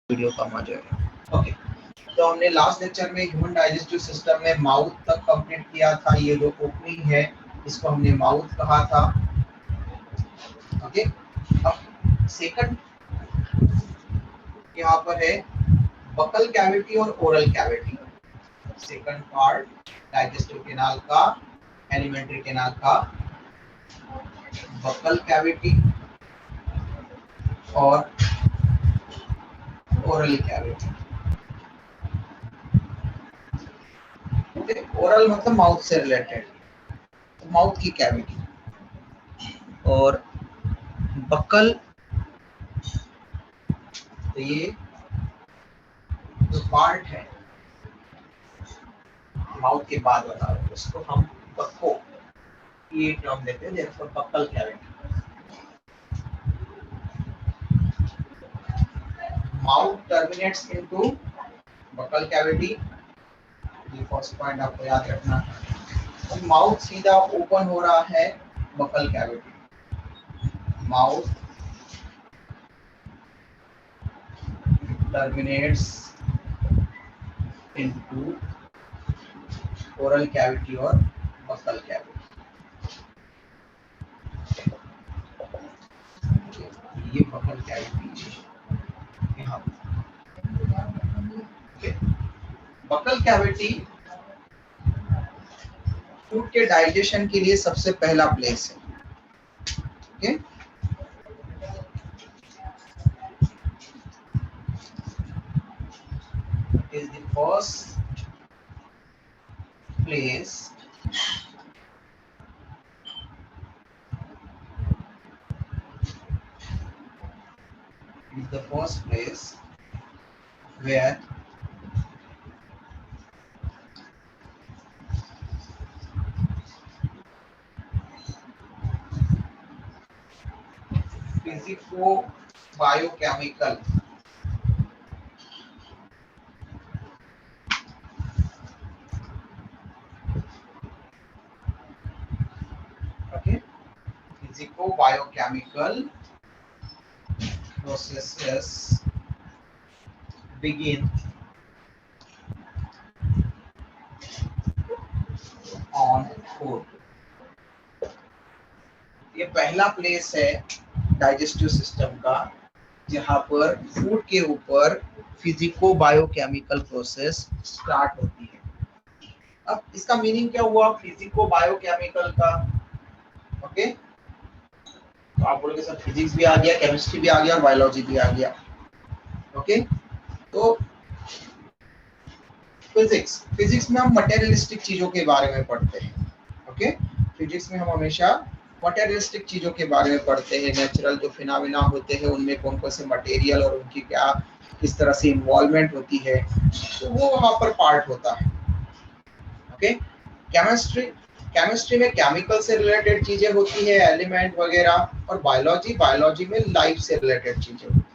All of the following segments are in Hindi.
वीडियो कम आ जाएगा। ओके, तो हमने लास्ट लेक्चर में ह्यूमन डाइजेस्टिव सिस्टम में माउथ तक कंप्लीट किया था। ये जो ओपनिंग है इसको हमने माउथ कहा था। ओके, अब सेकंड यहाँ पर है बकल कैविटी और oral cavity. Second part digestive canal का, एलिमेंट्री कैनाल का, बकल कैविटी और ओरल कैविटी। ओरल मतलब माउथ से रिलेटेड, तो माउथ की कैविटी, और बकल तो ये जो पार्ट है माउथ के बाद बता रहे हैं, उसको हम बक्को ये टर्म देते हैं, therefore buccal cavity. Mouth terminates into buccal cavity, ये फर्स्ट पॉइंट आपको याद रखना है। तो माउथ सीधा ओपन हो रहा है buccal cavity. Mouth terminates into oral cavity और बक्कल कैविटी। ये बक्कल कैविटी यहाँ बक्कल कैविटी फूड के डाइजेशन के लिए सबसे पहला प्लेस है। Okay, is the first place where physico-biochemical physico-biochemical processes begin on food। ये पहला प्लेस है डाइजेस्टिव सिस्टम का जहाँ पर फूड के ऊपर फिजिको बायोकेमिकल प्रोसेस स्टार्ट होती है। अब इसका मीनिंग क्या हुआ फिजिको बायोकेमिकल का? ओके, तो आप बोलोगे सर फिजिक्स भी आ गया, केमिस्ट्री भी आ गया और बायोलॉजी भी आ गया। ओके, तो फिजिक्स में हम मटेरियलिस्टिक चीजों के बारे में पढ़ते हैं। ओके, फिजिक्स में हम हमेशा मटेरियलिस्टिक चीजों के बारे में पढ़ते हैं। नेचुरल जो फिनोमेना होते हैं उनमें कौन कौन से मटेरियल और उनकी क्या किस तरह से इन्वॉल्वमेंट होती है, तो वो वहां पर पार्ट होता है। ओके, केमिस्ट्री में केमिकल से रिलेटेड चीजें होती है, एलिमेंट वगैरह, और बायोलॉजी में लाइफ से रिलेटेड चीजें होती है।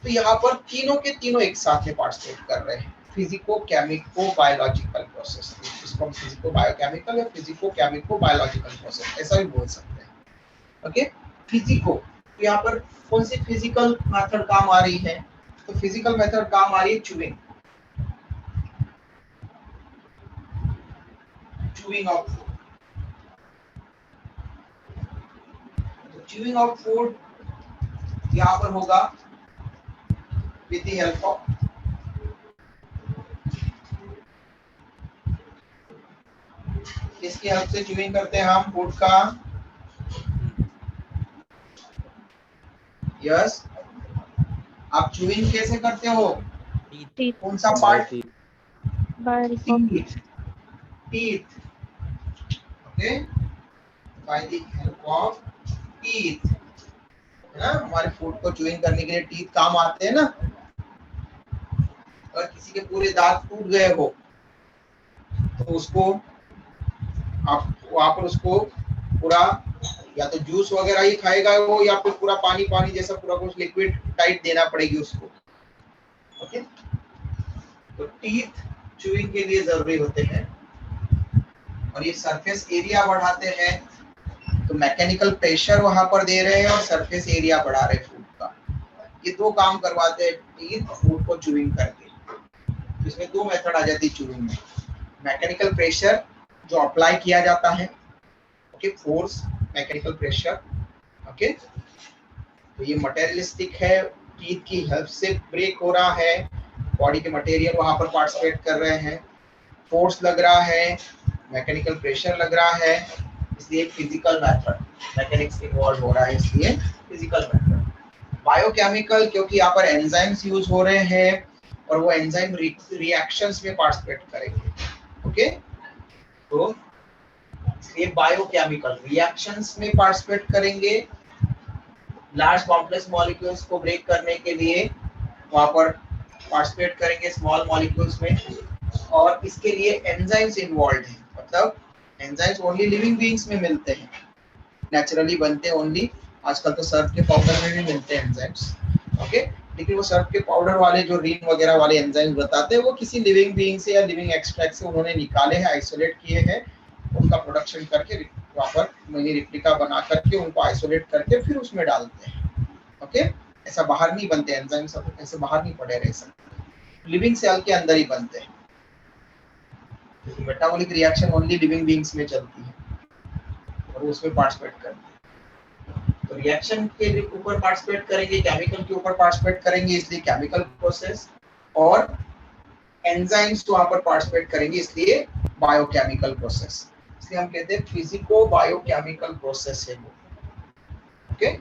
तो यहाँ पर तीनों के तीनों एक साथ में पार्टिसिपेट कर रहे हैं, फिजिको केमिको बायोलॉजिकल प्रोसेस। इसको हम फिजिको बायोकेमिकल या फिजिको केमिको बायोलॉजिकल प्रोसेस ऐसा भी बोल सकते हैं। ओके, फिजिको, तो यहाँ पर कौन सी फिजिकल मेथड काम आ रही है? तो फिजिकल मेथड काम आ रही है च्यूइंग ऑफ फूड। तो च्यूइंग ऑफ फूड यहाँ पर होगा विद द हेल्प ऑफ किसकी हेल्प से च्यूइंग करते हैं हम फूड का? यस, आप च्यूइंग कैसे करते हो? कौन सा part? Teeth. Okay, by the help of teeth, है ना। हमारे फूड को च्यूइंग करने के लिए टीथ काम आते हैं ना। अगर किसी के पूरे दांत टूट गए हो तो उसको आप वहां पर उसको पूरा या तो जूस वगैरह ही खाएगा वो, या फिर पूरा पानी पानी जैसा पूरा कुछ लिक्विड टाइट देना पड़ेगी उसको। ओके, तो टीथ च्यूइंग के लिए जरूरी होते हैं, और ये सरफेस एरिया बढ़ाते हैं। तो मैकेनिकल प्रेशर वहां पर दे रहे हैं और सरफेस एरिया बढ़ा रहे हैं फूड का। ये दो काम करवाते हैं टीथ फूड को चूइंग करके। इसमें दो मेथड आ जाती है चूइंग में। मैकेनिकल प्रेशर जो अप्लाई किया जाता है, okay, force, mechanical pressure, okay. तो ये मटेरियलिस्टिक है, टीथ की हेल्प से ब्रेक हो रहा है, बॉडी के मटेरियल वहां पर पार्टिसिपेट कर रहे हैं, फोर्स लग रहा है, मैकेनिकल प्रेशर लग रहा है, इसलिए फिजिकल मेथड, मैकेनिक्स इन्वॉल्व हो रहा है, इसलिए फिजिकल मेथड। बायोकेमिकल, क्योंकि यहाँ पर एंजाइम्स यूज हो रहे हैं और वो एंजाइम रिएक्शंस में पार्टिसिपेट करेंगे, ओके। तो इसलिए बायोकेमिकल रिएक्शंस में पार्टिसिपेट करेंगे, लार्ज कॉम्प्लेक्स मॉलिक्यूल्स को ब्रेक करने के लिए वहां पर पार्टिसिपेट करेंगे स्मॉल मॉलिक्यूल्स में, और इसके लिए एंजाइम्स इन्वॉल्व हैं। मतलब एंजाइम्स ओनली लिविंग बीइंग्स में मिलते हैं, नेचुरली बनते हैं ओनली। आजकल तो सर्फ के पाउडर में भी मिलते हैं एंजाइम्स, ओके। लेकिन वो सर्फ के पाउडर वाले जो रीन वगैरह वाले एंजाइम्स बताते हैं वो किसी लिविंग बीइंग से या लिविंग एक्सट्रैक्ट से उन्होंने निकाले हैं, आइसोलेट किए हैं, उनका प्रोडक्शन करके प्रॉपर मिनी रेप्लिका बना करके उनको आइसोलेट करके फिर उसमें डालते हैं, ओके। ऐसा बाहर नहीं बनते एंजाइम्स, ऐसे बाहर नहीं पड़े रह सकते, लिविंग सेल के अंदर ही बनते हैं। Metabolic reaction only living beings में चलती है और उसमें पार्टिसिपेट करते हैं। तो रिएक्शन के ऊपर पार्टिसिपेट करेंगे, केमिकल के ऊपर पार्टिसिपेट करेंगे, इसलिए केमिकल प्रोसेस, और एंजाइम्स तो वहां पर पार्टिसिपेट करेंगे, इसलिए बायोकेमिकल प्रोसेस। इसलिए हम कहते हैं फिजिको बायोकेमिकल प्रोसेस है वो, ओके,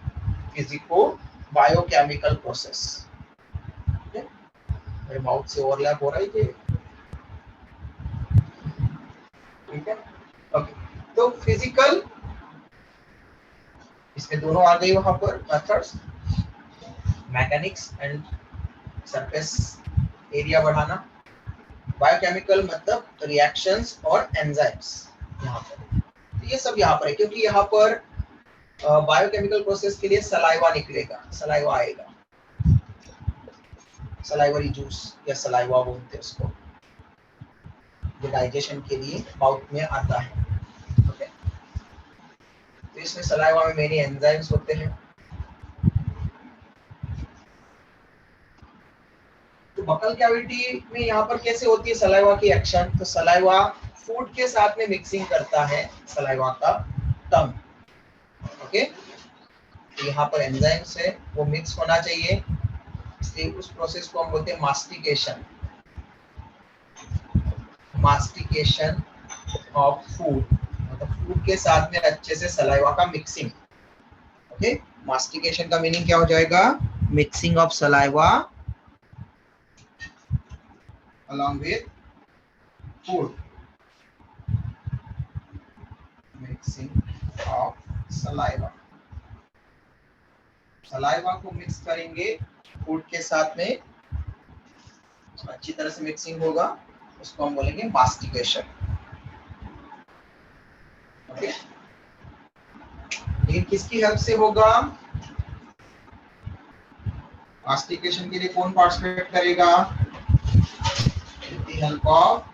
फिजिको बायोकेमिकल प्रोसेस। मेरे माउथ से ओवरलैप हो रहा है कि ठीक है, ओके। तो फिजिकल, इसमें दोनों आ गई वहां पर methods, mechanics and surface area बढ़ाना। बायोकेमिकल मतलब रिएक्शंस और एंजाइम्स यहाँ पर, तो ये सब यहाँ पर है, क्योंकि यहाँ पर बायोकेमिकल प्रोसेस के लिए सलाइवा निकलेगा, सलाइवा आएगा, सलाइवरी जूस या सलाइवा बोलते हैं उसको, जो डाइजेशन के लिए माउथ में आता है, ओके। तो इसमें सलाइवा में मेनी एंजाइम्स होते हैं। तो बकल कैविटी में यहाँ पर कैसे होती है सलाइवा की एक्शन? तो सलाइवा फूड के साथ में मिक्सिंग करता है, सलाइवा का टंग, ओके। तो यहाँ पर एंजाइम्स है, वो मिक्स होना चाहिए, इसलिए उस प्रोसेस को हम बोलते हैं मास्टिकेशन, मास्टिकेशन ऑफ फूड, मतलब फूड के साथ में अच्छे से सलाइवा का मिक्सिंग, ओके। मास्टिकेशन का मीनिंग क्या हो जाएगा? Mixing of saliva along with food, mixing of saliva, saliva को मिक्स करेंगे फूड के साथ में, अच्छी तरह से मिक्सिंग होगा, उसको हम बोलेंगे मास्टिकेशन, ओके। लेकिन किसकी हेल्प से होगा? मास्टिकेशन के लिए कौन पार्टिसिपेट करेगा? With the help of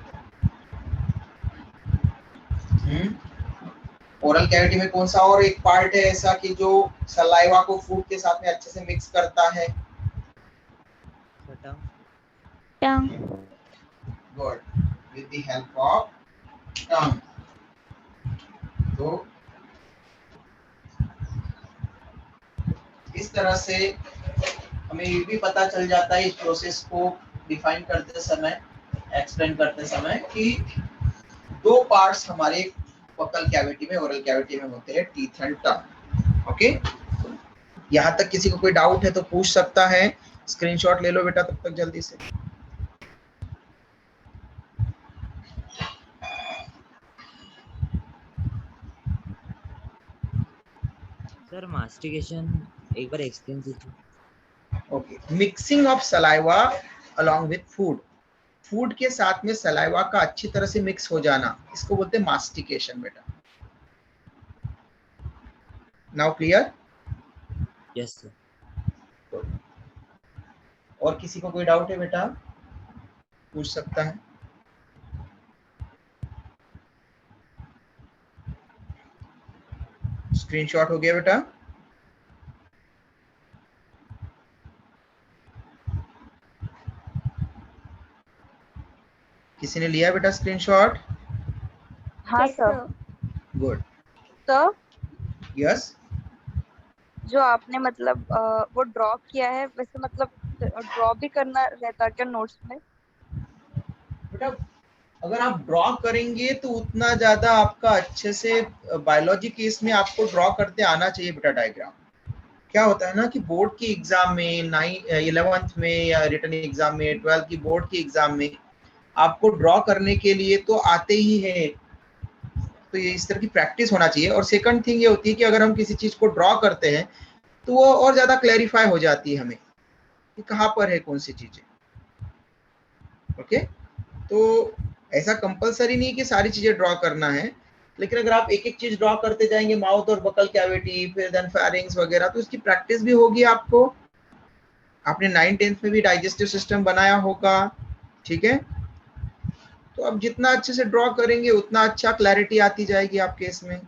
oral cavity में कौन सा और एक पार्ट है ऐसा कि जो सलाइवा को फूड के साथ में अच्छे से मिक्स करता है? Tongue. Good, with the help of tongue. तो इस तरह से हमें ये भी पता चल जाता है इस प्रोसेस को डिफाइन करते समय, एक्सप्लेन करते समय, कि दो पार्ट्स हमारे बकल कैविटी में, ओरल कैविटी में होते हैं, टीथ एंड टंग, ओके। यहाँ तक किसी को कोई डाउट है तो पूछ सकता है, स्क्रीनशॉट ले लो बेटा तब तक जल्दी से। सर मास्टिकेशन एक बार एक्सप्लेन कीजिए। Okay, mixing of saliva along with food, food के साथ में सलाइवा का अच्छी तरह से मिक्स हो जाना, इसको बोलते हैं मास्टिकेशन बेटा। Now clear? Yes sir. और किसी को कोई डाउट है बेटा पूछ सकता है। स्क्रीनशॉट हो गया बेटा? किसी ने लिया बेटा स्क्रीनशॉट? हाँ सर। गुड। Sir yes. जो आपने मतलब वो ड्रॉ किया है, वैसे मतलब ड्रॉ भी करना रहता है क्या नोट्स में? बेटा अगर आप ड्रॉ करेंगे तो उतना ज्यादा आपका अच्छे से बायोलॉजी केस में आपको ड्रॉ करते आना चाहिए बेटा डायग्राम। क्या होता है ना कि बोर्ड की एग्जाम में 11th में या रिटन एग्जाम में 12th की बोर्ड की एग्जाम में आपको ड्रॉ करने के लिए तो आते ही है, तो ये इस तरह की प्रैक्टिस होना चाहिए। और सेकंड थिंग ये होती है कि अगर हम किसी चीज को ड्रॉ करते हैं तो वो और ज्यादा क्लैरिफाई हो जाती है हमें कि कहाँ पर है कौन सी चीजें। ओके, तो ऐसा कंपलसरी नहीं कि सारी चीजें ड्रॉ करना है, लेकिन अगर आप एक एक चीज ड्रॉ करते जाएंगे, माउथ और बकल कैविटी, फिर देन फेरिंग्स वगैरह, तो उसकी प्रैक्टिस भी होगी आपको। आपने 9th-10th में भी डाइजेस्टिव सिस्टम बनाया होगा, ठीक है? तो अब जितना अच्छे से ड्रॉ करेंगे उतना अच्छा क्लैरिटी आती जाएगी आपके इसमें।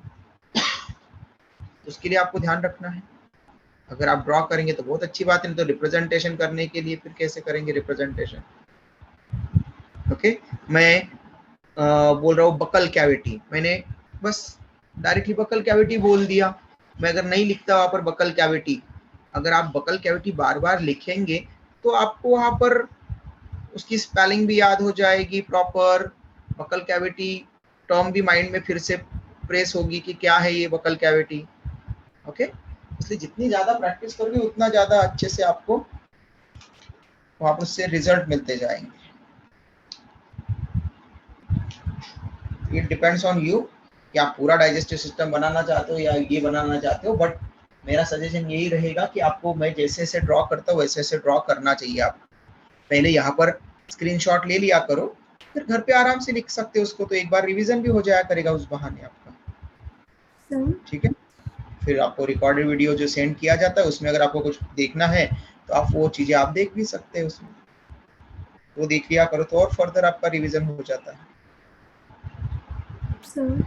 उसके लिए आपको ध्यान रखना है। अगर आप ड्रॉ करेंगे तो बहुत अच्छी बात है, नहीं तो रिप्रेजेंटेशन करने के लिए फिर कैसे करेंगे रिप्रेजेंटेशन? ओके, मैं बोल रहा हूँ बकल कैविटी, मैंने बस डायरेक्टली बकल कैविटी बोल दिया। मैं अगर नहीं लिखता वहां पर बकल कैविटी, अगर आप बकल कैविटी बार बार लिखेंगे तो आपको वहां पर उसकी स्पेलिंग भी याद हो जाएगी प्रॉपर। बकल कैविटी टर्म भी माइंड में फिर से प्रेस होगी कि क्या है ये बकल कैविटी। ओके, इसलिए जितनी ज्यादा प्रैक्टिस करोगे उतना ज्यादा अच्छे से आपको वहां पर से रिजल्ट मिलते जाएंगे। इट डिपेंड्स ऑन यू कि आप पूरा डाइजेस्टिव सिस्टम बनाना चाहते हो या ये बनाना चाहते हो, बट मेरा सजेशन यही रहेगा कि आपको मैं जैसे जैसे ड्रॉ करता हूँ वैसे वैसे ड्रॉ करना चाहिए। आप पहले यहाँ पर स्क्रीनशॉट ले लिया करो, फिर घर पे आराम से लिख सकते हो उसको, तो एक बार रिवीजन भी हो जाया करेगा उस बहाने आपका। ठीक है, फिर आपको रिकॉर्डेड वीडियो जो सेंड किया जाता है उसमें अगर आपको कुछ देखना है तो आप वो चीजें आप देख भी सकते हैं उसमें, वो देख लिया करो तो और फर्दर आपका रिवीजन हो जाता है। सर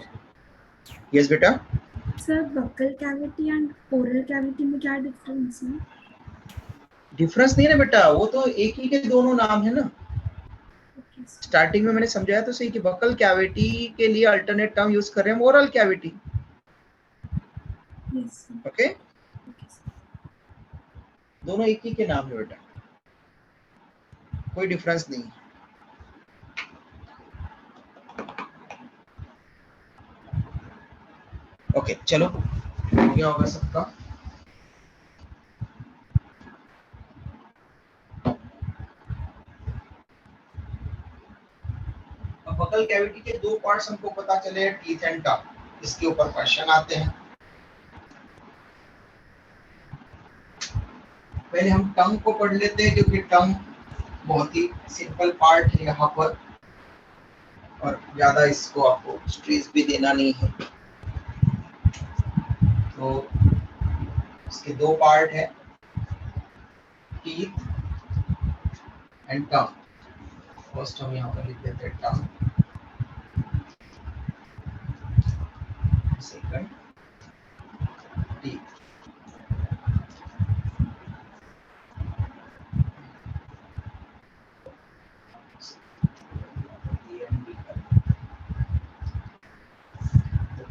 यस बेटा। Sir buccal cavity and oral cavity में क्या डिफरेंस है? डिफरेंस नहीं है ना बेटा, वो तो एक ही के दोनों नाम है ना। Okay sir. स्टार्टिंग में मैंने समझाया तो सही कि बक्कल कैविटी के लिए अल्टरनेट टर्म यूज कर रहे हैं oral cavity. Yes sir. Okay, okay sir. दोनों एक ही के नाम है बेटा, कोई डिफरेंस नहीं है। ओके चलो, हो गया होगा सबका। अब बकल कैविटी के दो पार्ट्स हमको पता चले, टीथ एंड टंग। इसके ऊपर क्वेश्चन आते हैं। पहले हम टंग को पढ़ लेते हैं क्योंकि टंग बहुत ही सिंपल पार्ट है यहाँ पर और ज्यादा इसको आपको स्ट्रेस भी देना नहीं है। तो इसके दो पार्ट है, टीथ एंड टंग। फर्स्ट हम यहाँ पर लिख देते हैं टंग, सेकंड टीथ।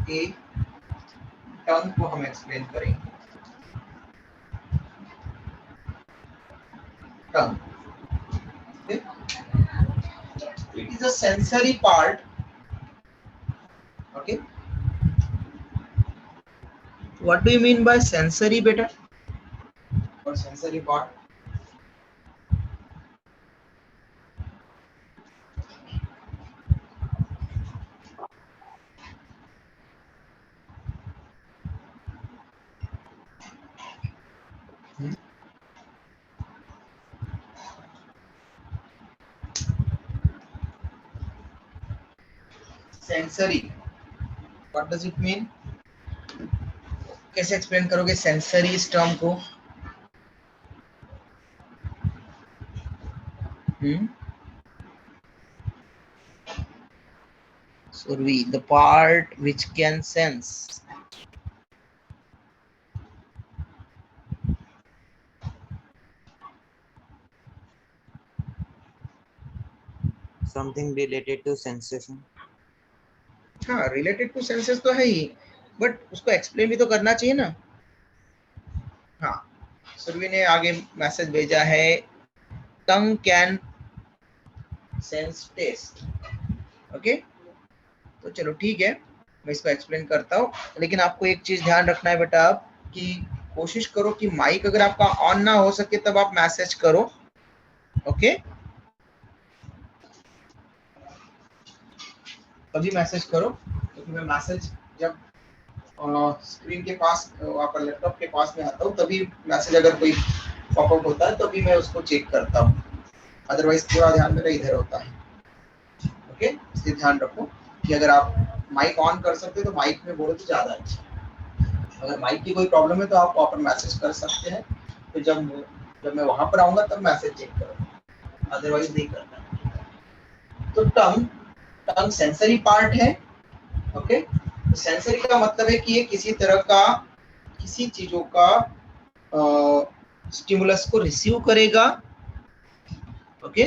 ए टंग को हम एक्सप्लेन करेंगे। टंग, it is a sensory part. Okay, what do you mean by sensory beta or sensory part? Sensory, what does it mean? कैसे एक्सप्लेन करोगे सेंसरी इस टर्म को? Survi, the part which can sense. something related to sensation. हाँ, रिलेटेड टू सेंसेस तो है ही, बट उसको एक्सप्लेन भी तो करना चाहिए ना। हाँ, सुरभि ने आगे मैसेज भेजा है, टंग कैन सेंस टेस्ट। ओके, तो चलो ठीक है, मैं इसको एक्सप्लेन करता हूँ। लेकिन आपको एक चीज ध्यान रखना है बेटा, आप कि कोशिश करो कि माइक अगर आपका ऑन ना हो सके तब आप मैसेज करो। ओके, तभी मैसेज करो, क्योंकि मैं मैसेज जब स्क्रीन के पास, वहाँ पर लैपटॉप के पास में आता हूँ, तभी मैसेज अगर कोई पॉपअप होता है तभी मैं उसको चेक करता हूँ, अदरवाइज पूरा ध्यान मेरा इधर होता है। ओके, इसलिए ध्यान रखो कि अगर आप माइक ऑन कर सकते हो तो माइक में बोलो तो ज़्यादा अच्छा। अगर माइक की कोई प्रॉब्लम है तो आप वहाँ पर मैसेज कर सकते हैं, तो जब मैं वहाँ पर आऊँगा तब मैसेज चेक करो, अदरवाइज नहीं करना। तो टंग सेंसरी पार्ट है। ओके, तो सेंसरी का मतलब है कि ये किसी तरह का, किसी चीजों का स्टिमुलस को रिसीव करेगा। ओके,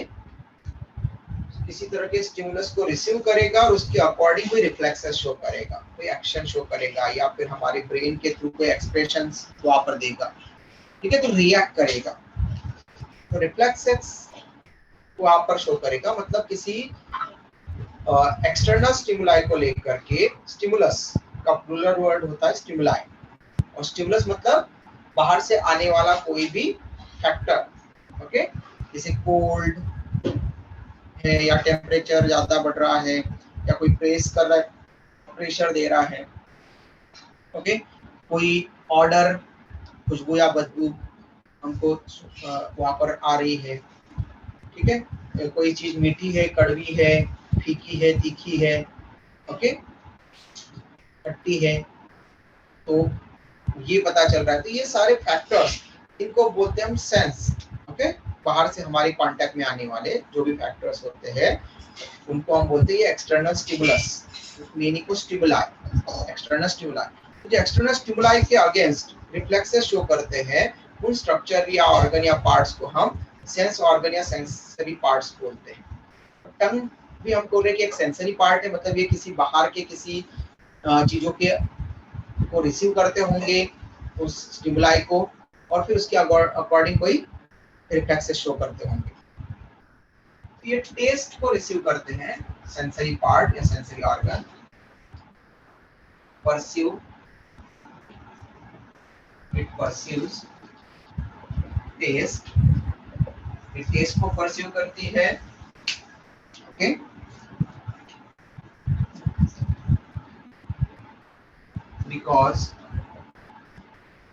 किसी तरह के स्टिमुलस को रिसीव करेगा और उसके अकॉर्डिंग कोई रिफ्लेक्सेस शो करेगा, कोई एक्शन शो करेगा, या फिर हमारे ब्रेन के थ्रू कोई एक्सप्रेशंस वहां पर देगा। ठीक है, तो रिएक्ट करेगा, तो रिफ्लेक्सेस वहां पर शो करेगा। मतलब किसी एक्सटर्नल स्टिमुलाई को लेकर के, स्टिमुलस का प्लूरल वर्ड होता है स्टिमुलाई, और स्टिमुलस मतलब बाहर से आने वाला कोई भी फैक्टर। ओके, जैसे कोल्ड है, या टेम्परेचर ज्यादा बढ़ रहा है, या कोई प्रेस कर रहा है, प्रेशर दे रहा है। ओके, कोई ऑर्डर, खुशबू या बदबू हमको वहां पर आ रही है। ठीक है, कोई चीज मीठी है, कड़वी है, फीकी है, तीखी है, ओके, खट्टी है, तो ये पता चल रहा है। तो ये सारे फैक्टर्स, इनको बोलते हैं हम सेंस। ओके, बाहर से हमारे कांटेक्ट में आने वाले जो भी फैक्टर्स होते हैं उनको हम बोलते हैं एक्सटर्नल स्टिमुलस, मीनिंग को स्टिमुलाई, एक्सटर्नल स्टिमुलाई। जो एक्सटर्नल स्टिमुलाई के अगेंस्ट रिफ्लेक्सेस शो करते हैं, उन स्ट्रक्चर या ऑर्गन या पार्ट्स को हम सेंस ऑर्गन या सेंसरी पार्ट्स बोलते हैं। टंग भी हम बोल रहे हैं कि एक सेंसरी पार्ट है, मतलब ये किसी बाहर के किसी चीजों के को रिसीव करते होंगे उस स्टिमुलाई को, और फिर उसके अकॉर्डिंग कोई रिफ्लेक्सेस शो करते होंगे। ये टेस्ट को रिसीव करते हैं सेंसरी पार्ट या sensory organ. Pursue, it pursues taste, ये टेस्ट को परस्यू करती है। ओके, बिकॉज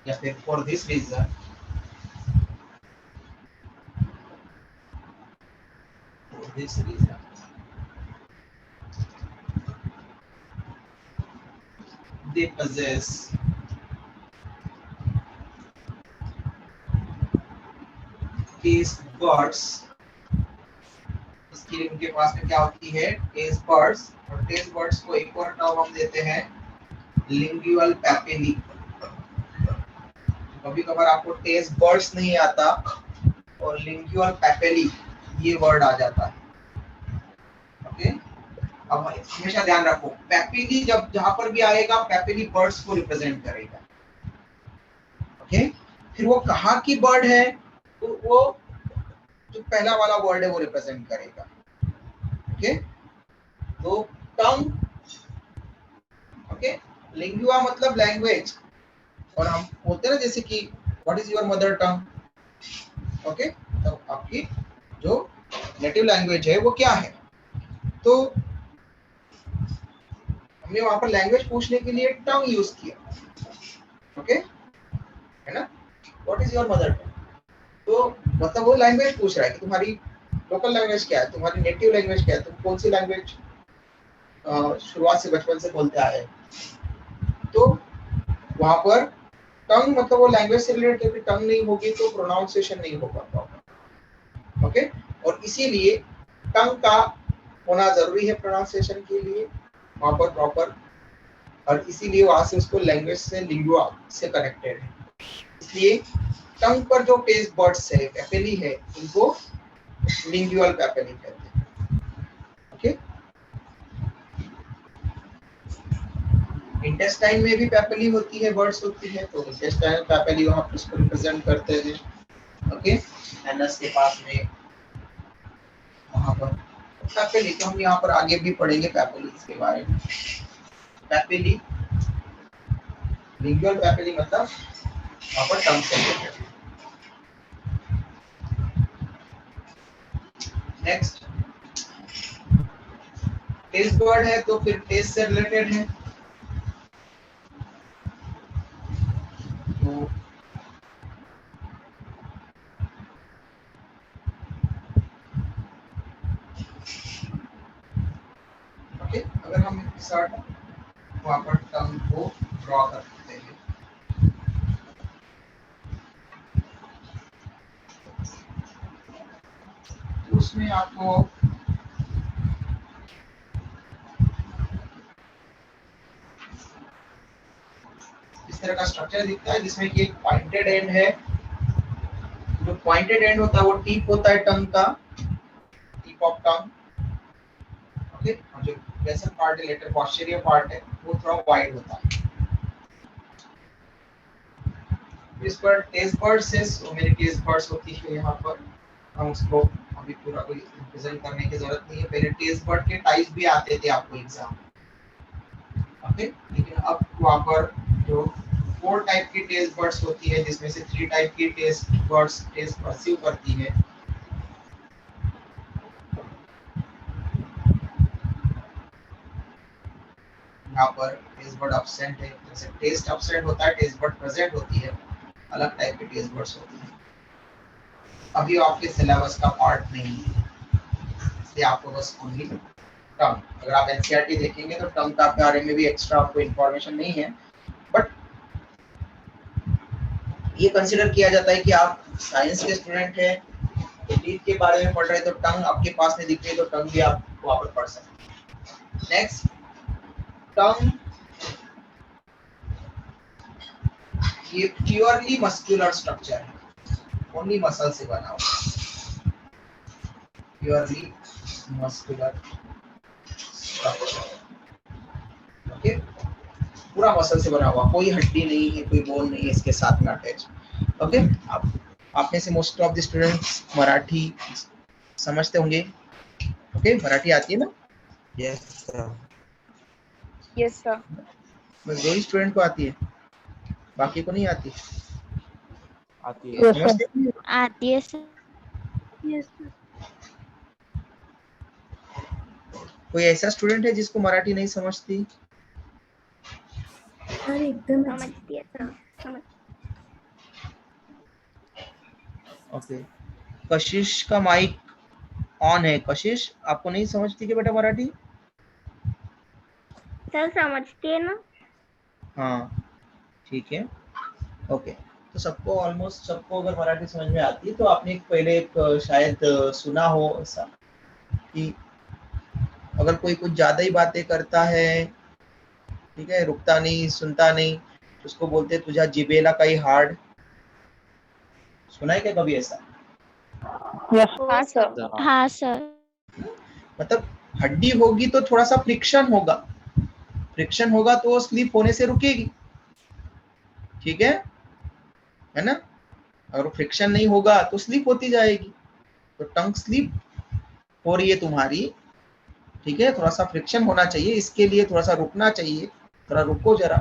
या फिर for this reason, this reason they possess taste buds। इसके लिए उनके पास में क्या होती है, टेस्ट बर्ड्स, और टेस्ट बर्ड्स को एक और टर्म हम देते हैं लिंगुअल पैपेली। कभी कभार आपको टेस्ट बर्ड्स नहीं आता और लिंगुअल पैपेली ये वर्ड आ जाता है। ओके, अब हमेशा ध्यान रखो, पैपेली जब जहां पर भी आएगा, पैपेली बर्ड्स को रिप्रेजेंट करेगा। ओके, फिर वो कहाँ की बर्ड है, तो वो जो पहला वाला वर्ड है वो रिप्रेजेंट करेगा। ओके, तो टंग, ओके, लिंगुआ मतलब लैंग्वेज, और हम बोलते हैं ना जैसे कि what is your mother tongue. Okay, तो आपकी जो नेटिव लैंग्वेज है वो क्या है, तो हमने वहां पर लैंग्वेज पूछने के लिए टंग यूज किया। ओके, है ना, what is your mother tongue, तो मतलब वो लैंग्वेज पूछ रहा है कि तुम्हारी लोकल लैंग्वेज क्या है, तुम्हारी नेटिव लैंग्वेज क्या है, तुम कौन सी लैंग्वेज शुरुआत से बचपन से बोलते आए। तो वहां पर टंग मतलब वो लैंग्वेज से रिलेटेड, टंग नहीं होगी तो प्रोनाउंसिएशन नहीं होगा प्रॉपर। ओके, और इसीलिए टंग का होना जरूरी है प्रोनाउंसिएशन के लिए वहां पर प्रॉपर, और इसीलिए वहां से उसको लैंग्वेज से लिंगुआ से कनेक्टेड है। इसलिए टंग पर जो टेस्ट बर्ड्स है, पैपेली है, इनको लिंगुअल पैपेली कहते हैं। इंटेस्टाइन में भी पैपेली होती है, बर्ड्स होती है, तो इंटेस्टाइनल पैपेली वहां पर उसको रिप्रेजेंट करते हैं। ओके, एनस के पास में वहां पर पैपेली, तो हम यहाँ पर आगे भी पढ़ेंगे पैपेली के बारे में। पैपेली, लिंगुअल पैपेली मतलब वहां पर टंग से रिलेटेड। नेक्स्ट टेस्ट बर्ड है, तो फिर टेस्ट से रिलेटेड है। तो ओके, अगर हम इंसर्ट वहां पर टंग को ड्रॉ करते हैं, तो उसमें आपको इस तरह का स्ट्रक्चर दिखता है, जिसमें कि एक पॉइंटेड एंड है। जो पॉइंटेड एंड होता है वो टिप होता है टंग का, टिप ऑफ टंग। ओके, और जो बेसल पार्ट है, लेटर पोस्टीरियर पार्ट है, वो थोड़ा वाइड होता है। इस पर टेस्ट बर्ड से, सो मेरी टेस्ट बर्ड्स होती है यहाँ पर। हम उसको अभी पूरा कोई रिप्रेजेंट करने की जरूरत नहीं है। पहले टेस्ट बर्ड के टाइप्स भी आते थे आपको एग्जाम, ओके, लेकिन अब वहाँ पर जो 4 टाइप की टेस्ट बर्ड्स होती है, जिसमें से 3 टाइप की टेस्ट बर्ड्स टेस्ट परसीव करती है। यहाँ पर टेस्ट बर्ड एब्सेंट है, जैसे टेस्ट एब्सेंट होता है, टेस्ट बर्ड प्रेजेंट होती है, अलग टाइप की टेस्ट बर्ड्स होती है। अभी आपके सिलेबस का पार्ट नहीं है, इसलिए आपको बस ओनली टर्म, अगर आप एनसीईआरटी देखेंगे तो टर्म का बारे में भी एक्स्ट्रा आपको इंफॉर्मेशन नहीं है, बट ये कंसीडर किया जाता है कि आप साइंस के स्टूडेंट हैं, टीथ के बारे में पढ़ रहे हैं, तो टंग आपके पास में दिख रही है, तो टंग भी आप वहां पर पढ़ सकते हैं। नेक्स्ट, टंग ये प्योरली मस्कुलर स्ट्रक्चर है, ओनली मसल से बना हुआ, प्योरली मस्कुलर स्ट्रक्चर। ओके, पूरा मसल से बना हुआ, कोई हड्डी नहीं है, कोई बोन नहीं है इसके साथ में अटैच। ओके, आप में से most of the students Marathi समझते होंगे। ओके, मराठी आती है ना? Yes sir. Yes sir. बस 2 ही स्टूडेंट को आती है, बाकी को नहीं आती? आती है। समझते? आती है सर। Yes sir. कोई ऐसा स्टूडेंट है जिसको मराठी नहीं समझती? सर एकदम अच्छी। समझती है सर, समझ। ओके, कशिश का माइक ऑन है। कशिश, आपको नहीं समझती क्या बेटा मराठी? सर समझती है ना? हाँ, ठीक है। ओके, तो सबको ऑलमोस्ट सबको अगर मराठी समझ में आती है, तो आपने पहले एक शायद सुना हो ऐसा कि अगर कोई कुछ ज्यादा ही बातें करता है, ठीक है, रुकता नहीं, सुनता नहीं, तो उसको बोलते हैं तुझा जिबेला काही हार्ड। सुना है क्या कभी ऐसा? हाँ सर। हाँ सर। मतलब हड्डी होगी तो थोड़ा सा फ्रिक्शन होगा, फ्रिक्शन होगा तो वो स्लिप होने से रुकेगी, ठीक है ना? अगर फ्रिक्शन नहीं होगा तो स्लिप होती जाएगी। तो टंग स्लिप हो रही है तुम्हारी, ठीक है, थोड़ा सा फ्रिक्शन होना चाहिए, इसके लिए थोड़ा सा रुकना चाहिए, थोड़ा रुको जरा,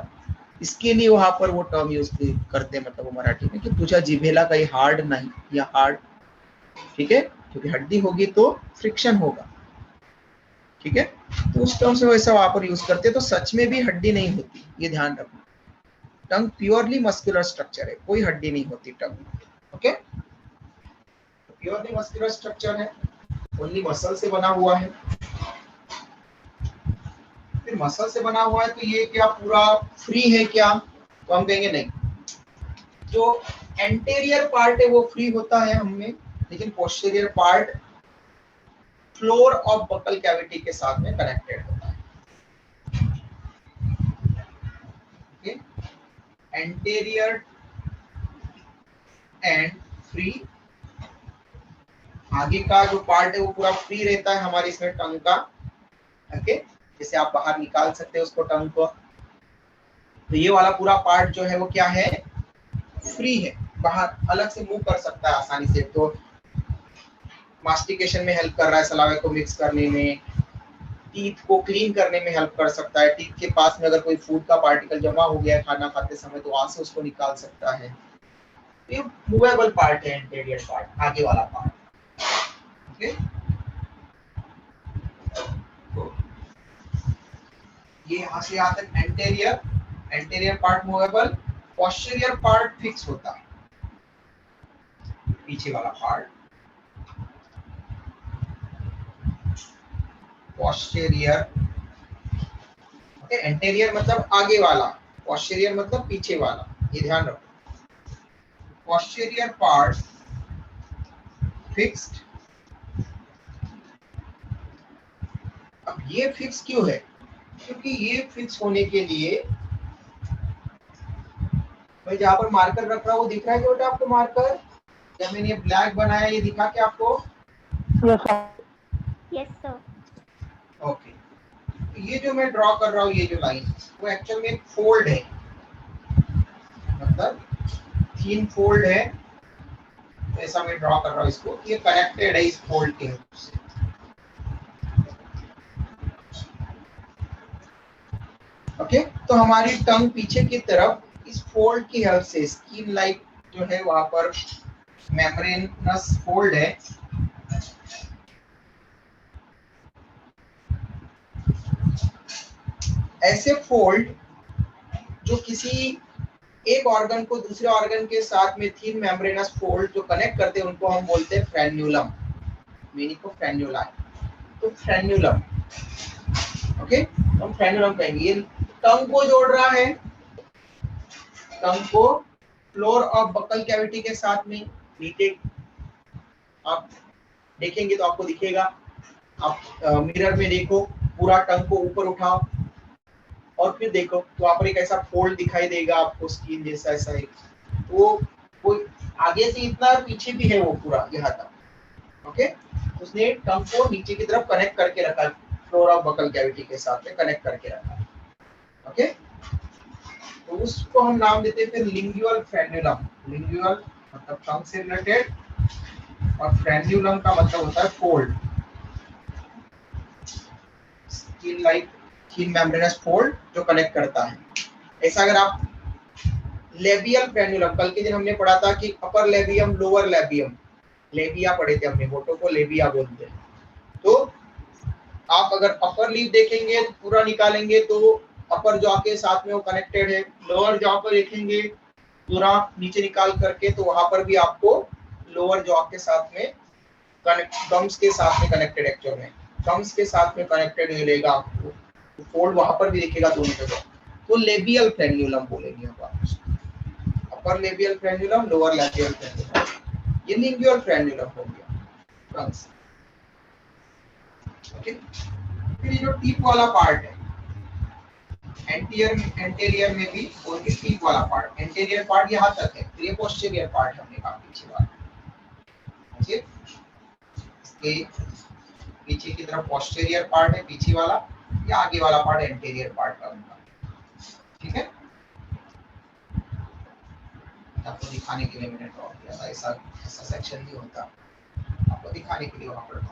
इसके लिए वहां पर वो टर्म यूज करते हैं, मतलब वो मराठी में कि तुझा जिभेला कहीं हार्ड नहीं, या हार्ड, ठीक है, क्योंकि हड्डी होगी तो फ्रिक्शन होगा, ठीक है, तो उस टर्म से वैसा वहां पर यूज करते हैं। तो सच में भी हड्डी नहीं होती, ये ध्यान रखना। टंग प्योरली मस्कुलर स्ट्रक्चर है, कोई हड्डी नहीं होती टंग में। ओके, प्योरली मस्कुलर स्ट्रक्चर है, ओनली मसल से बना हुआ है। फिर मसल से बना हुआ है तो ये क्या पूरा फ्री है क्या? तो हम कहेंगे नहीं। जो एंटेरियर पार्ट है वो फ्री होता है हमें, लेकिन posterior part floor of buccal cavity के साथ में कनेक्टेड होता है। ओके, एंटेरियर एंड फ्री, आगे का जो पार्ट है वो पूरा फ्री रहता है हमारे इसमें टंग का। ओके, जैसे आप बाहर निकाल सकते हैं उसको टंग को, तो ये वाला पूरा पार्ट जो है वो क्या है, फ्री है, बाहर अलग से मूव कर सकता है आसानी से। तो मास्टिकेशन में हेल्प कर रहा है, सलावे को मिक्स करने में, टीथ को क्लीन करने में हेल्प कर सकता है। टीथ के पास में अगर कोई फूड का पार्टिकल जमा हो गया है खाना खाते समय तो वहां से उसको निकाल सकता है। ये मूवेबल पार्ट है, एंटीरियर पार्ट, आगे वाला पार्ट। ओके, तो ये यहाँ से यहाँ तक anterior, anterior part movable, posterior part fix होता है, पीछे वाला पार्ट पोस्टीरियर। ओके, एंटीरियर मतलब आगे वाला, पोस्टीरियर मतलब पीछे वाला, ये ध्यान रखो। Posterior part fixed. अब ये फिक्स क्यों है, क्योंकि ये फिक्स होने के लिए, मैं जहां पर मार्कर रख रहा हूँ वो दिख रहा है क्या बेटा आपको मार्कर? जब मैंने ये ब्लैक बनाया ये दिखा क्या आपको? Yes sir. ओके, तो ये जो मैं ड्रॉ कर रहा हूँ, ये जो लाइन वो एक्चुअल में एक फोल्ड है, मतलब थीन फोल्ड है। तो ऐसा मैं ड्रॉ कर रहा हूँ इसको, ये कनेक्टेड है इस फोल्ड के से। ओके, तो हमारी टंग पीछे की तरफ इस फोल्ड की हेल्प से, स्किन लाइक जो है वहां पर मेम्ब्रेनस फोल्ड है, ऐसे फोल्ड जो किसी एक ऑर्गन को दूसरे ऑर्गन के साथ में थीन मेम्ब्रेनस फोल्ड जो कनेक्ट करते हैं उनको हम बोलते हैं फ्रेन्यूलम, मीनिंग को फ्रेन्यूला। तो फ्रेन्यूलम, ओके, हम फ्रेन्यूलम कहेंगे। ये टंग को जोड़ रहा है, टंग को फ्लोर ऑफ बकल कैविटी के साथ में। नीचे आप देखेंगे तो आपको दिखेगा, आप मिरर में देखो, पूरा टंग को ऊपर उठाओ और फिर देखो तो वहां पर एक ऐसा फोल्ड दिखाई देगा आपको, स्किन जैसा ऐसा एक, वो आगे से इतना पीछे भी है वो पूरा यहाँ तक। ओके, उसने टंग को नीचे की तरफ कनेक्ट करके रखा, फ्लोर ऑफ बकल कैविटी के साथ में कनेक्ट करके रखा। ओके, तो उसको हम नाम देते हैं फिर लिंगुअल फ्रेन्यूलम। लिंगुअल मतलब टंग से रिलेटेड, और फ्रेन्यूलम का मतलब होता है फोल्ड, स्किन लाइक थीन मेम्ब्रेनस फोल्ड जो कनेक्ट करता है। ऐसा अगर आप लेबियल फ्रेन्यूलम, कल के दिन हमने पढ़ा था कि अपर लेबियम लोअर लेबियम, लेबिया पढ़े थे हमने, होठों को लेबिया बोलते हैं। तो आप अगर अपर लीफ देखेंगे पूरा निकालेंगे तो अपर जॉ के साथ में वो कनेक्टेड है, लोअर जॉ को देखेंगे पूरा नीचे निकाल करके तो वहां पर भी आपको लोअर जॉ के साथ में कनेक्ट, गम्स के साथ में कनेक्टेड, एक्चुअल में गम्स के साथ में कनेक्टेड मिलेगा आपको, फोल्ड वहां पर भी दिखेगा दोनों जगह। तो लेबियल फ्रेन्यूलम बोलेंगे आप, अपर labial frenulum, lower labial frenulum. ये लिंगुअल फ्रेन्यूलम हो गया टंग से। ओके, फिर ये जो टीप वाला पार्ट है, एंटीरियर में भी बोलते टीप वाला पार्ट, एंटीरियर पार्ट यहाँ तक है, फिर ये पोस्टीरियर पार्ट हमने कहा पीछे वाला। ओके, इसके पीछे की तरफ पोस्टीरियर पार्ट है पीछे वाला, या आगे वाला पार्ट एंटीरियर पार्ट का होगा। ठीक है, आपको दिखाने के लिए मैंने ड्रॉ किया था, ऐसा सेक्शन नहीं होता, आपको दिखाने के लिए वहां पर।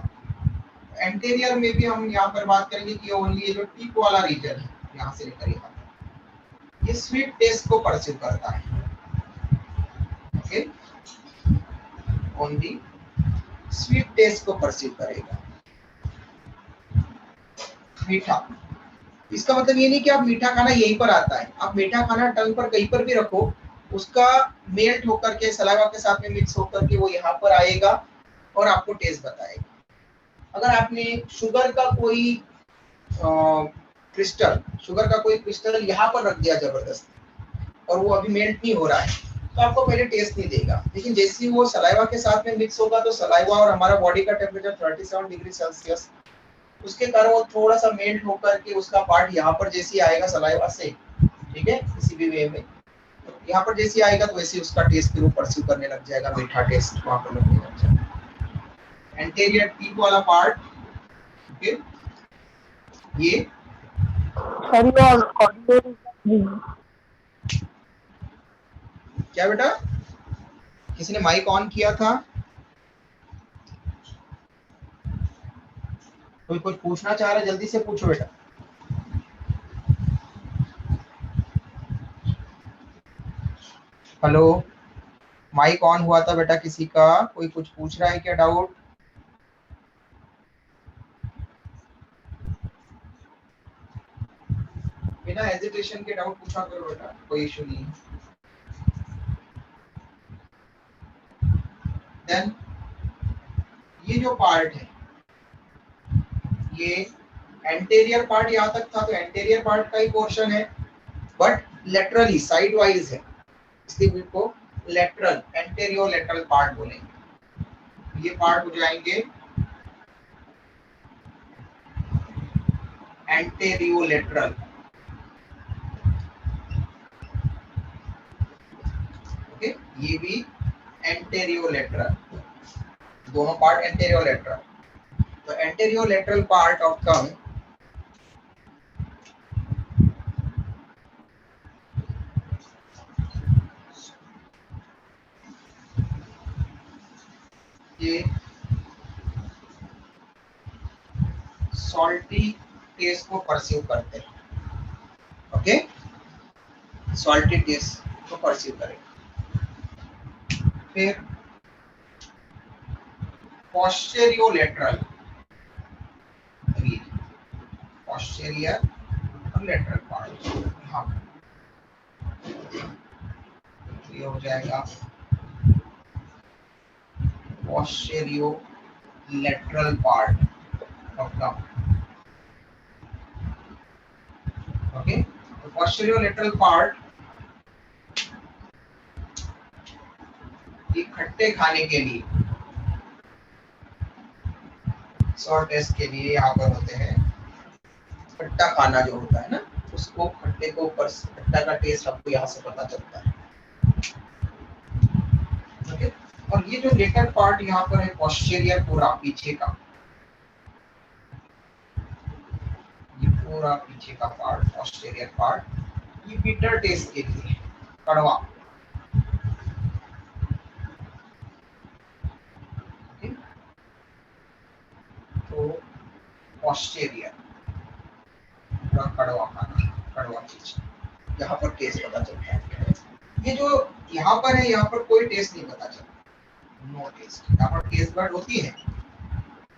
एंटीरियर में भी हम यहाँ पर बात करेंगे कि ओनली जो टिप वाला रीजन है यहाँ से लेकर यहाँ, ये स्वीट टेस्ट को परसीव करता है। ओके, ओनली स्वीट टेस्ट को परसीव करेगा, मीठा। इसका मतलब ये नहीं कि आप मीठा खाना यहीं पर आता है, आप मीठा खाना टंग पर कहीं पर भी रखो, उसका मेल्ट होकर के सलाइवा के साथ में मिक्स होकर के वो यहाँ पर आएगा और आपको टेस्ट बताएगा। अगर आपने शुगर का कोई क्रिस्टल यहाँ पर रख दिया जबरदस्ती और वो अभी मेल्ट नहीं हो रहा है तो आपको पहले टेस्ट नहीं देगा, लेकिन जैसे ही वो सलाइवा के साथ में मिक्स होगा तो सलाइवा और हमारा बॉडी का टेम्परेचर 37 डिग्री सेल्सियस, उसके कारण वो थोड़ा सा मेल्ट होकर के उसका पार्ट यहाँ पर जैसे आएगा सलाइवा से, ठीक है, किसी भी वे में यहाँ पर जैसे आएगा तो वैसे उसका टेस्ट फिर वो परसीव करने लग जाएगा, मीठा टेस्ट वहां पर लगने लग जाएगा। एंटीरियर टीप वाला पार्ट, ओके, ये क्या बेटा, किसी ने माइक ऑन किया था? कोई कुछ पूछना चाह रहा है, जल्दी से पूछो बेटा। हेलो, माइक ऑन हुआ था बेटा किसी का? कोई कुछ पूछ रहा है क्या, डाउट? बिना हेजिटेशन के डाउट पूछा करो बेटा, कोई इशू नहीं है। देन ये जो पार्ट है, ये एंटेरियर पार्ट यहाँ तक था, तो एंटेरियर पार्ट का ही पोर्शन है, बट लेटरली साइड वाइज है, इसलिए इसको लेटरल, एंटेरियो लेटरल पार्ट बोलेंगे। ये पार्ट हो जाएंगे एंटेरियो लेटरल। ओके, ये भी एंटेरियो लेटरल, दोनों पार्ट एंटेरियो लेटरल। तो anterio lateral part of tongue ये सॉल्टी टेस्ट को परसीव करते हैं। ओके, सॉल्टी टेस्ट को परसीव करें। फिर पोस्टेरियो लेटरल, पोस्टेरियर और लेटरल पार्ट, हाँ ये हो जाएगा posterio lateral part of tongue. Okay, तो पोस्टेरियो लेटरल पार्ट ये खट्टे खाने के लिए, सॉल्ट टेस्ट के लिए यहाँ पर होते हैं। खट्टा खाना जो होता है ना, उसको खट्टे को ऊपर, खट्टा का टेस्ट आपको यहाँ से पता चलता है। ओके, और ये जो लेटर पार्ट यहाँ पर है पोस्टेरियर, पूरा पीछे का, ये पूरा पीछे का पार्ट पोस्टेरियर पार्ट, ये बिटर टेस्ट के लिए, कड़वा। ओके, तो पोस्टेरियर पूरा कड़वा खाना, कड़वा चीज, यहाँ पर टेस्ट पता चलता है। ये जो यहाँ पर है, यहाँ पर कोई टेस्ट नहीं पता चलता, नो टेस्ट। यहाँ पर टेस्ट बर्ड होती है,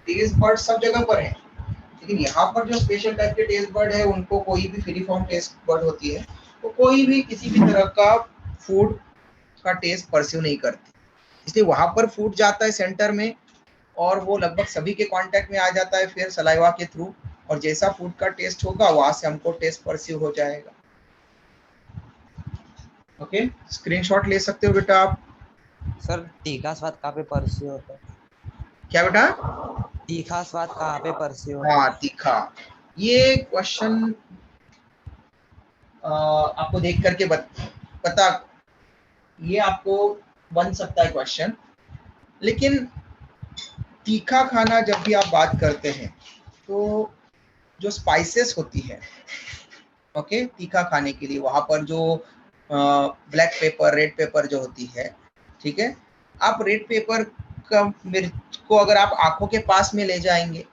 टेस्ट बर्ड सब जगह पर है, लेकिन यहाँ पर जो स्पेशल टाइप के टेस्ट बर्ड है, उनको कोई भी फ्री फॉर्म टेस्ट बर्ड होती है, तो कोई भी किसी भी तरह का फूड का टेस्ट परस्यू नहीं करती, इसलिए वहां पर फूड जाता है सेंटर में, और वो लगभग सभी के कांटेक्ट में आ जाता है फिर सलाइवा के थ्रू, और जैसा फूड का टेस्ट होगा वहां से हमको टेस्ट परस्यू हो जाएगा। ओके, स्क्रीनशॉट ले सकते हो बेटा आप। सर तीखा स्वाद कहाँ पे परस्यू होता है? क्या बेटा? तीखा स्वाद कहाँ पे परस्यू होता है? हाँ, तीखा, ये क्वेश्चन आपको देख करके पता, ये आपको बन सकता है क्वेश्चन, लेकिन तीखा खाना जब भी आप बात करते हैं तो जो स्पाइसेस होती है, ओके, तीखा खाने के लिए वहां पर जो ब्लैक पेपर, रेड पेपर जो होती है, ठीक है, आप रेड पेपर का मिर्च को अगर आप आंखों के पास में ले जाएंगे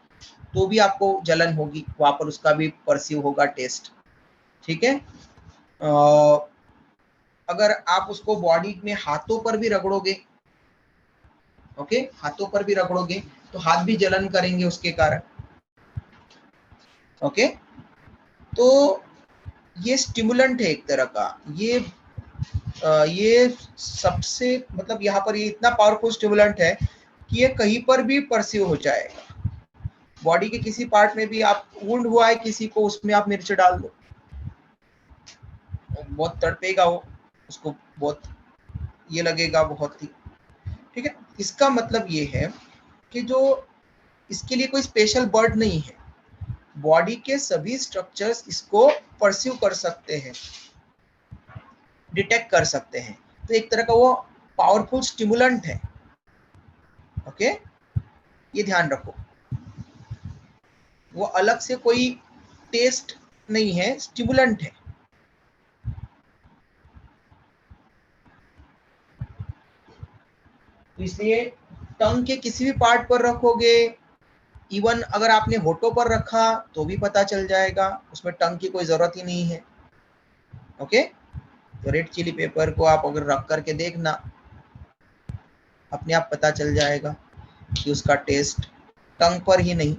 तो भी आपको जलन होगी, वहां पर उसका भी परसीव होगा टेस्ट, ठीक है। अगर आप उसको बॉडी में हाथों पर भी रगड़ोगे, ओके, हाथों पर भी रगड़ोगे तो हाथ भी जलन करेंगे उसके कारण। ओके, तो ये स्टिमुलेंट है एक तरह का, ये सबसे मतलब यहाँ पर ये इतना पावरफुल स्टिमुलेंट है कि ये कहीं पर भी परसीव हो जाएगा, बॉडी के किसी पार्ट में भी, आप वुंड हुआ है किसी को, उसमें आप मिर्च डाल दो, बहुत तड़पेगा वो, उसको बहुत ये लगेगा बहुत ही, ठीक है। इसका मतलब ये है कि जो इसके लिए कोई स्पेशल बर्ड नहीं है, बॉडी के सभी स्ट्रक्चर्स इसको परस्यू कर सकते हैं, डिटेक्ट कर सकते हैं, तो एक तरह का वो पावरफुल स्टिमुलेंट है। ओके, ये ध्यान रखो, वो अलग से कोई टेस्ट नहीं है, स्टिमुलेंट है। तो इसलिए टंग के किसी भी पार्ट पर रखोगे, इवन अगर आपने होठों पर रखा तो भी पता चल जाएगा, उसमें टंग की कोई जरूरत ही नहीं है। ओके, तो रेड चिली पेपर को आप अगर रख करके देखना, अपने आप पता चल जाएगा कि उसका टेस्ट टंग पर ही नहीं,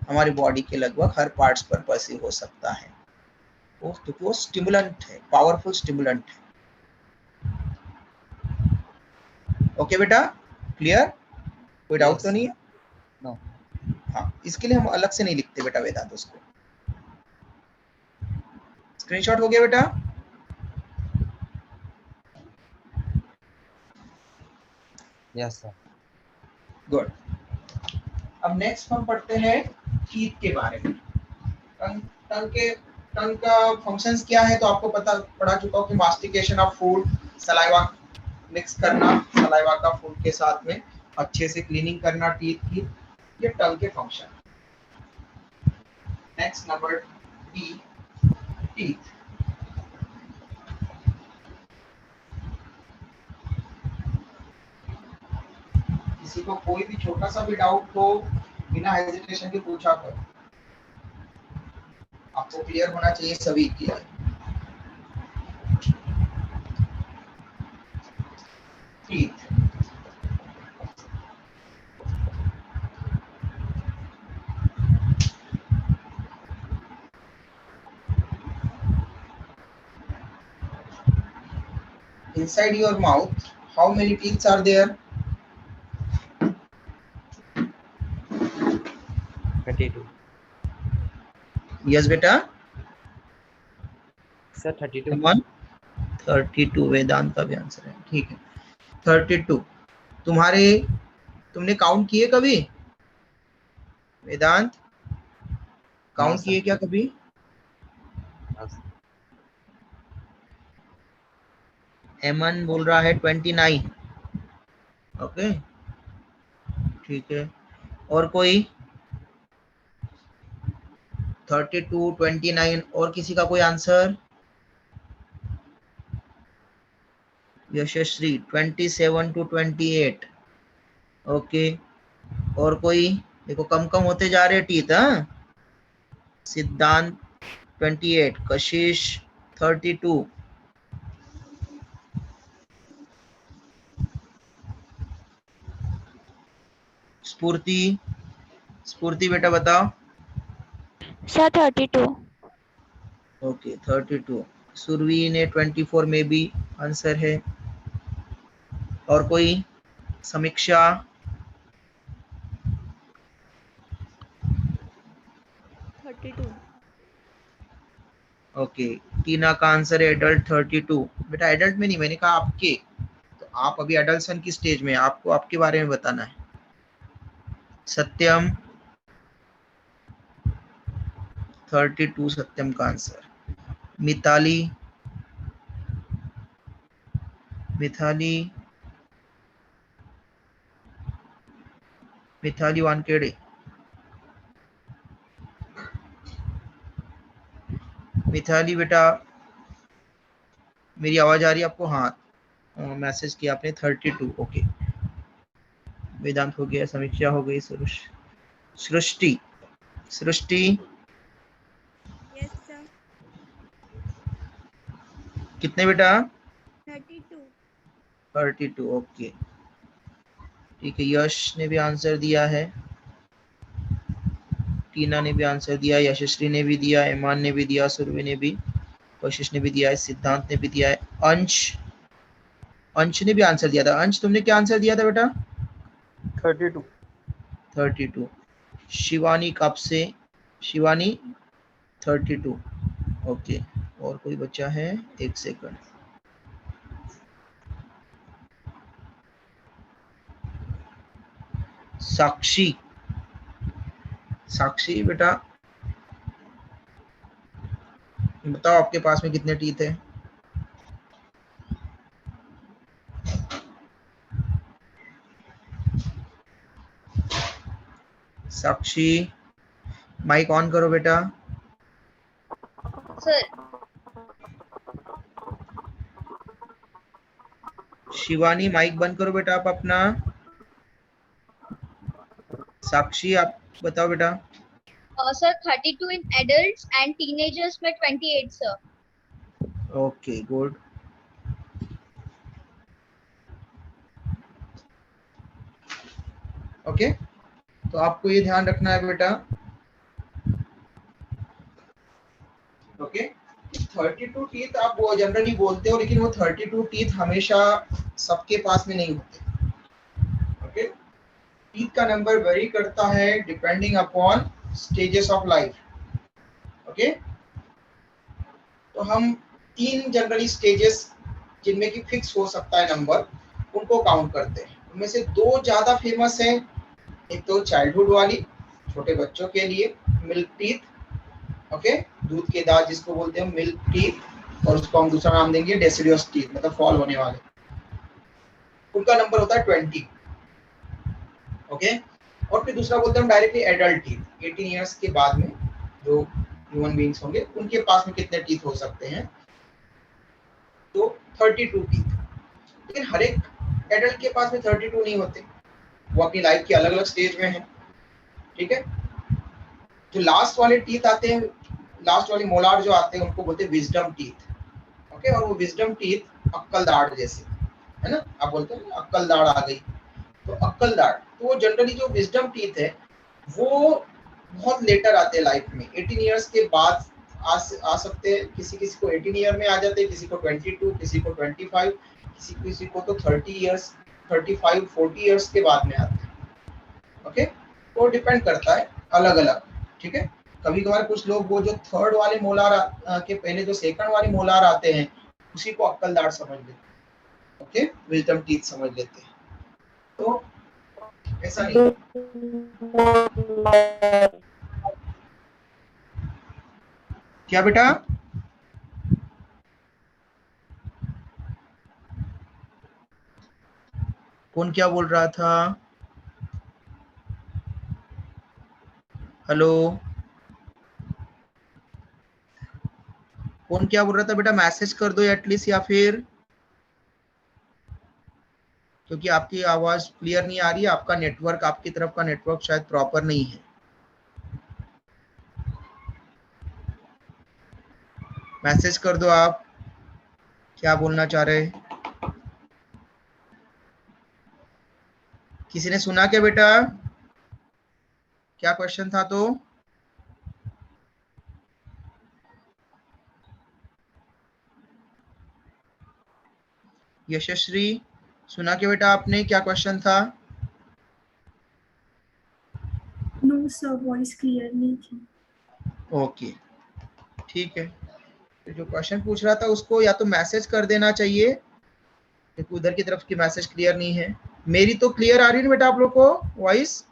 हमारी बॉडी के लगभग हर पार्ट्स पर परसीव हो सकता है, क्योंकि वो स्टिमुलेंट है, पावरफुल स्टिमुलेंट है। ओके बेटा, क्लियर? कोई डाउट तो नहीं है? नो। हाँ, इसके लिए हम अलग से नहीं लिखते बेटा वेदांत उसको। स्क्रीनशॉट हो गया बेटा? Yes sir. गुड। अब नेक्स्ट हम पढ़ते हैं टीथ के बारे में। टंग का फंक्शंस क्या है तो आपको पढ़ा चुका हूँ कि मास्टिकेशन ऑफ फूड, सलाइवा मिक्स करना सलाइवा का फूड के साथ में, अच्छे से क्लीनिंग करना टीथ की, ये टंग के function. Next number D, teeth. किसी को कोई भी छोटा सा भी डाउट हो, बिना हेजिटेशन के पूछा करो, आपको क्लियर होना चाहिए सभी की। Teeth, inside your mouth how many teeth are there? 32 yes beta, sir 32 come on, 32 वेदांत का भी आंसर है, ठीक है 32। तुमने काउंट किए कभी वेदांत? काउंट किए क्या कभी? एमन बोल रहा है 29। ओके, ठीक है। और कोई? 32, 29 और किसी का कोई आंसर? Yashasvi 27 to 28। ओके, और कोई? देखो कम कम होते जा रहे टीथ। हाँ, सिद्धांत 28, कशिश 32। स्फूर्ति बेटा बताओ। सर 32। ओके 32। सुरवी ने 24 में भी आंसर है। और कोई? समीक्षा 32। ओके, टीना का आंसर है एडल्ट 32। बेटा एडल्ट में नहीं, मैंने कहा आपके, तो आप अभी एडल्सन की स्टेज में, आपको आपके बारे में बताना है। सत्यम 32 सत्यम का आंसर। मिताली वानखेड़े, मिताली बेटा मेरी आवाज आ रही है आपको? हाँ, मैसेज किया आपने 32। ओके, वेदांत हो गया, समीक्षा हो गई, सृष्टि यस सर। कितने बेटा? 32। ओके, ठीक है। यश ने भी आंसर दिया है, टीना ने भी आंसर दिया, यशस्वी ने भी दिया, ईमान ने भी दिया, सुरभि ने भी, कशिश ने भी दिया है, सिद्धांत ने भी दिया है, अंश ने भी आंसर दिया था। अंश तुमने क्या आंसर दिया था बेटा? 32। शिवानी कब से? शिवानी 32। ओके, और कोई बच्चा है? एक सेकंड। साक्षी बेटा बताओ, आपके पास में कितने टीथ है? साक्षी माइक ऑन करो बेटा। सर शिवानी माइक बंद करो बेटा आप अपना। साक्षी आप बताओ बेटा। Sir 32 in adults and teenagers में 28 सर। Okay good. ओके तो आपको ये ध्यान रखना है बेटा। ओके 32 टीथ आप वो जनरली बोलते हो, लेकिन वो 32 टीथ हमेशा सबके पास में नहीं होते। ओके टीथ का नंबर वेरी करता है depending upon stages of life. Okay तो हम 3 जनरली स्टेजेस जिनमें कि फिक्स हो सकता है नंबर, उनको काउंट करते हैं। उनमें से 2 ज्यादा फेमस हैं। एक तो चाइल्डहुड वाली, छोटे बच्चों के लिए मिल्क टीथ, ओके दूध के दांत जिसको बोलते हैं मिल्क टीथ, और उसको हम दूसरा नाम देंगे डेसिडियस टीथ, मतलब फॉल होने वाले। उनका नंबर होता है 20। ओके और फिर दूसरा बोलते हैं हम डायरेक्टली एडल्ट टीथ, 18 इयर्स के बाद में जो ह्यूमन बीइंग्स होंगे उनके पास में कितने टीथ हो सकते हैं, तो 32 टीथ। लेकिन हर एक एडल्ट के पास में 32 नहीं होते, वो अपनी लाइफ के अलग अलग स्टेज में है। ठीक है जो लास्ट वाले टीथ आते हैं, लास्ट वाले मोलार जो आते हैं उनको बोलते हैं विजडम टीथ। ओके और वो विजडम टीथ अक्कल दाढ़ जैसे है ना, आप बोलते हैं अक्कल दाढ़ आ गई, तो अक्कल दाढ़ तो जनरली जो विजडम टीथ है वो बहुत लेटर आते हैं लाइफ में, 18 इयर्स के बाद आ सकते हैं। किसी किसी को 18 ईयर में आ जाते हैं, किसी को 22, किसी को 25, किसी किसी को तो 30 इयर्स 35 40 इयर्स के बाद में आते हैं। ओके तो डिपेंड करता है अलग अलग। ठीक है कभी कभार कुछ लोग वो जो थर्ड वाले मोलार के पहले जो सेकंड वाले मोलार आते हैं उसी को अक्कल दाढ़ समझ लेते हैं। ओके विजडम टीथ समझ लेते हैं, तो ऐसा नहीं। क्या बेटा कौन क्या बोल रहा था? हेलो कौन क्या बोल रहा था बेटा? मैसेज कर दो एटलीस्ट, या फिर क्योंकि आपकी आवाज क्लियर नहीं आ रही है, आपका नेटवर्क, आपकी तरफ का नेटवर्क शायद प्रॉपर नहीं है। मैसेज कर दो आप, क्या बोलना चाह रहे हैं? किसी ने सुना क्या बेटा? क्या क्वेश्चन था? तो यशस्वी सुना क्या बेटा आपने? क्या क्वेश्चन था? नो सर वॉइस क्लियर नहीं थी। ओके ठीक है, तो जो क्वेश्चन पूछ रहा था उसको या तो मैसेज कर देना चाहिए, क्योंकि उधर की तरफ की मैसेज क्लियर नहीं है। मेरी तो क्लियर आ रही है बेटा आप लोग को वॉइस?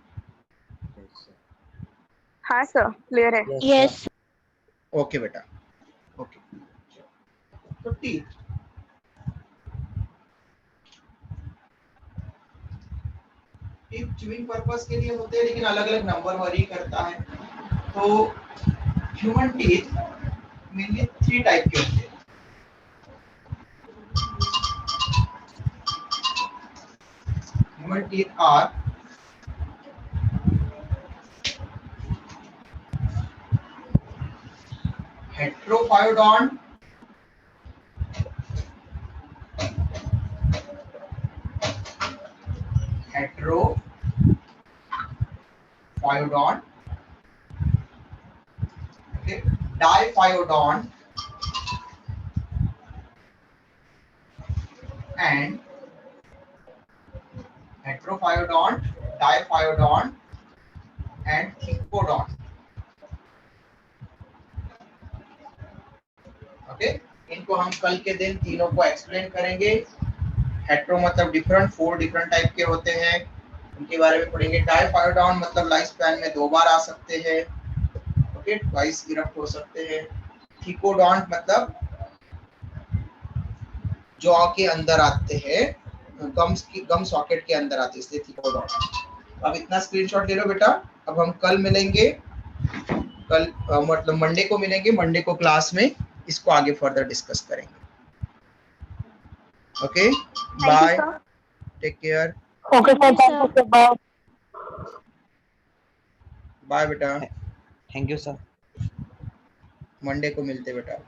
हाँ सर क्लियर है। यस ओके बेटा ओके। तो टीथ च्यूइंग पर्पस के लिए होते हैं, लेकिन अलग अलग नंबर वरी करता है। तो ह्यूमन टीथ मेनली 3 टाइप के होते हैं। Human teeth are heterophyodont, heterophyodont, okay, diphyodont and heterophyodont, diphyodont and thecodont. Okay इनको हम कल के दिन तीनों को एक्सप्लेन करेंगे। हेट्रो मतलब डिफरेंट, 4 डिफरेंट टाइप के होते हैं, उनके बारे में पढ़ेंगे। डाइफायोडॉन मतलब लाइफ स्पैन में 2 बार आ सकते हैं, ओके ट्वाइस इरप्ट हो सकते हैं। थिकोडॉन मतलब जॉ के अंदर आते हैं, गम सॉकेट के अंदर आते हैं, इसलिए थिकोडॉन। अब इतना स्क्रीनशॉट ले लो बेटा। अब हम कल मिलेंगे, कल मतलब मंडे को मिलेंगे, मंडे को क्लास में इसको आगे फर्दर डिस्कस करेंगे। Okay bye, take care, okay sir, thank you sir, bye. Bye बेटा, थैंक यू सर। मंडे को मिलते बेटा।